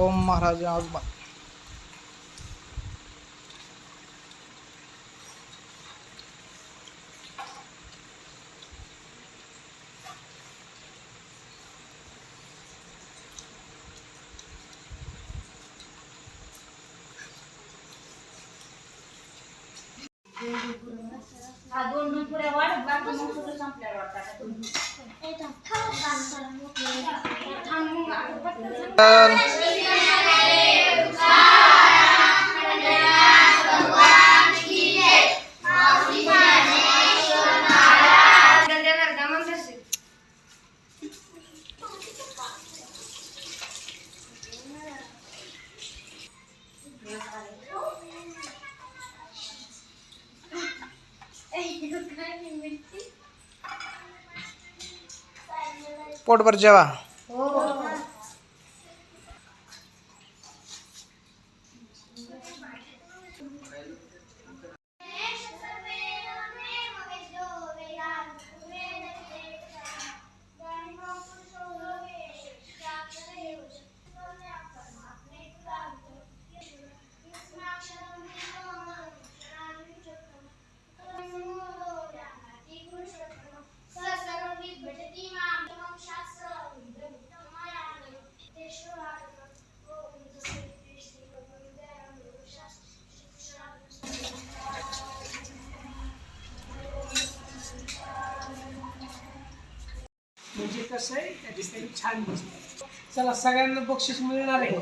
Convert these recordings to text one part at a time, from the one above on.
ओम महाराज आगमन. दोन पुऱ्या वाढत बाकी मग सगळं संपल्यावर वाटतं तुम्ही पोटभर जेवा. म्हणजे कसं आहे त्या ठिकाणी छान बसतं. चला सगळ्यांना बक्षीस मिळणार आहे.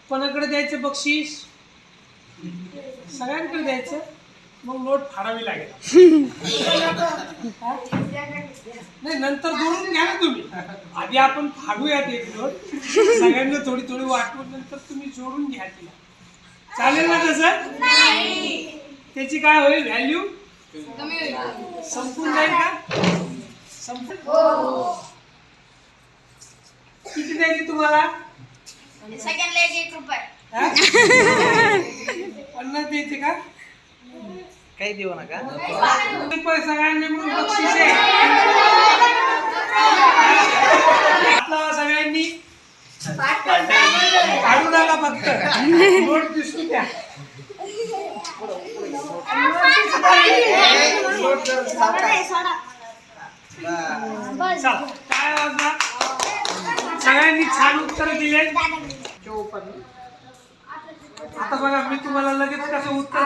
कोणाकडे द्यायचं बक्षीस? सगळ्यांकडे द्यायचं. मग नोट फाडावी लागेल. नाही नंतर जोडून घ्या ना तुम्ही. आधी आपण फाडूयात एक नोट. सगळ्यांना थोडी थोडी वाटून नंतर तुम्ही जोडून घ्या तिला. चालेल ना तसं? त्याची काय होईल व्हॅल्यू? संपून जाईल का? किती द्यायची तुम्हाला? सेकंडला 1 रुपये. 50 द्यायचे का? काही देऊ नका. रुपये सगळ्यांनी मिळून बक्षीस आहे. आपला सगळ्यांनी काढू नका फक्त नोट दिसू द्या. काय वाजला? सगळ्यांनी छान उत्तर दिले. आता बघा मी तुम्हाला लगेच कसं उत्तर